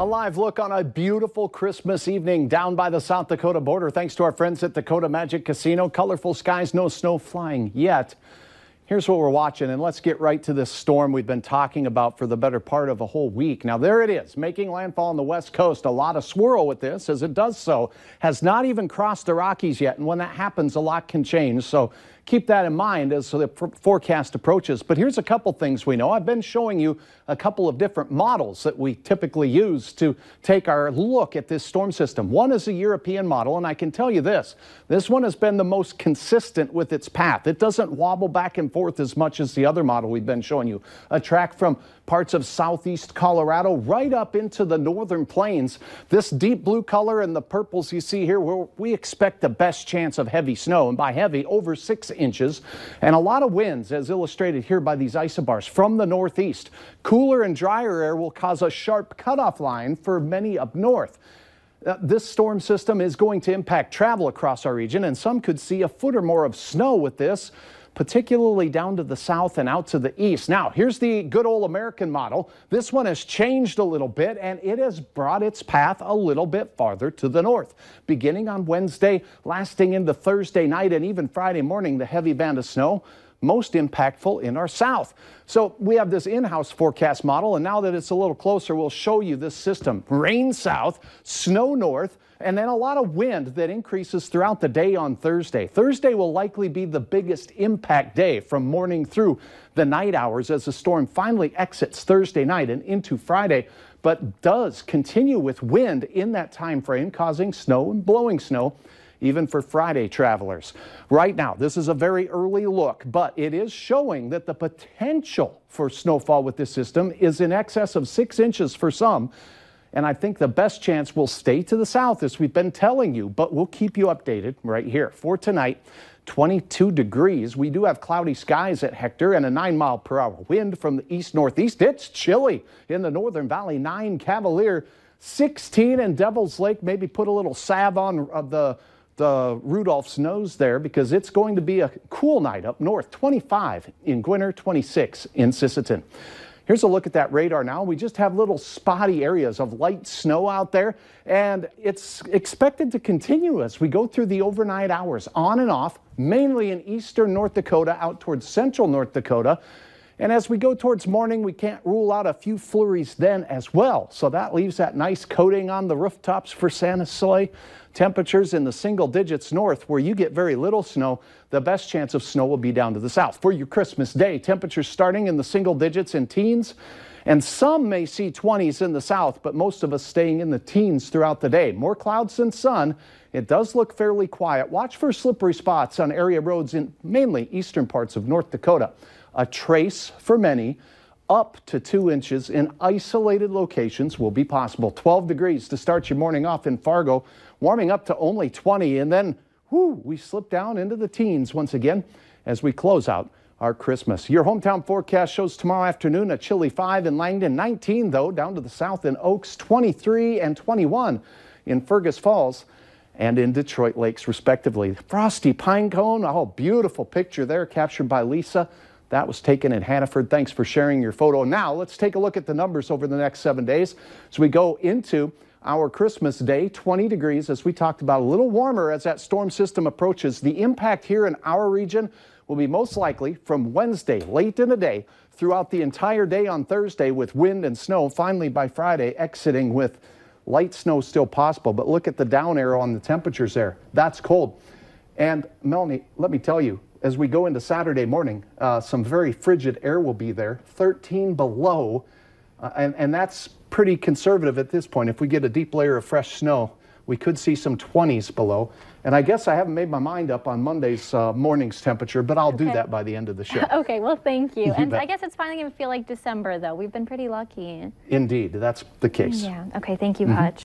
A live look on a beautiful Christmas evening down by the South Dakota border. Thanks to our friends at Dakota Magic Casino. Colorful skies, no snow flying yet. Here's what we're watching, and let's get right to this storm we've been talking about for the better part of a whole week. Now, there it is, making landfall on the west coast. A lot of swirl with this as it does so. Has not even crossed the Rockies yet, and when that happens, a lot can change. So keep that in mind as the forecast approaches. But here's a couple things we know. I've been showing you a couple of different models that we typically use to take our look at this storm system. One is a European model, and I can tell you this one has been the most consistent with its path. It doesn't wobble back and forth as much as the other model we've been showing you. A track from parts of southeast Colorado right up into the northern plains. This deep blue color and the purples you see here, where we expect the best chance of heavy snow, and by heavy, over 6 inches, and a lot of winds, as illustrated here by these isobars from the northeast. Cooler and drier air will cause a sharp cutoff line for many up north. This storm system is going to impact travel across our region, and some could see a foot or more of snow with this, particularly down to the south and out to the east. Now, here's the good old American model. This one has changed a little bit, and it has brought its path a little bit farther to the north. Beginning on Wednesday, lasting into Thursday night and even Friday morning, the heavy band of snow most impactful in our south. So we have this in-house forecast model, and now that it's a little closer, we'll show you this system. Rain south, snow north, and then a lot of wind that increases throughout the day on Thursday. Thursday will likely be the biggest impact day from morning through the night hours as the storm finally exits Thursday night and into Friday, but does continue with wind in that time frame, causing snow and blowing snow even for Friday travelers. Right now, this is a very early look, but it is showing that the potential for snowfall with this system is in excess of 6 inches for some. And I think the best chance will stay to the south, as we've been telling you, but we'll keep you updated right here. For tonight, 22 degrees. We do have cloudy skies at Hector and a 9-mile-per-hour wind from the east-northeast. It's chilly in the Northern Valley. 9 Cavalier, 16 in Devil's Lake. Maybe put a little salve on the Rudolph's nose there, because it's going to be a cool night up north. 25 in Gwinner, 26 in Sisseton. Here's a look at that radar now. We just have little spotty areas of light snow out there, and it's expected to continue as we go through the overnight hours, on and off, mainly in eastern North Dakota, out towards central North Dakota. And as we go towards morning, we can't rule out a few flurries then as well. So that leaves that nice coating on the rooftops for Santa's sleigh. Temperatures in the single digits north, where you get very little snow. The best chance of snow will be down to the south. For your Christmas day, temperatures starting in the single digits and teens. And some may see 20s in the south, but most of us staying in the teens throughout the day. More clouds than sun. It does look fairly quiet. Watch for slippery spots on area roads in mainly eastern parts of North Dakota. A trace for many. Up to 2 inches in isolated locations will be possible. 12 degrees to start your morning off in Fargo, warming up to only 20, and then we slip down into the teens once again as we close out our Christmas. Your hometown forecast shows tomorrow afternoon a chilly 5 in Langdon, 19 though down to the south in Oaks, 23 and 21 in Fergus Falls and in Detroit Lakes respectively. Frosty pine cone, oh, beautiful picture there captured by Lisa. That was taken in Hannaford. Thanks for sharing your photo. Now let's take a look at the numbers over the next 7 days. So we go into our Christmas day, 20 degrees, as we talked about, a little warmer as that storm system approaches. The impact here in our region will be most likely from Wednesday, late in the day, throughout the entire day on Thursday with wind and snow. Finally, by Friday, exiting with light snow still possible. But look at the down arrow on the temperatures there. That's cold. And Melanie, let me tell you, as we go into Saturday morning, some very frigid air will be there, 13 below, and that's pretty conservative at this point. If we get a deep layer of fresh snow, we could see some 20s below. And I guess I haven't made my mind up on Monday's morning's temperature, but I'll do that by the end of the show. Okay, well, thank you. And I guess it's finally going to feel like December, though. We've been pretty lucky. Indeed, that's the case. Yeah, okay, thank you, Hutch.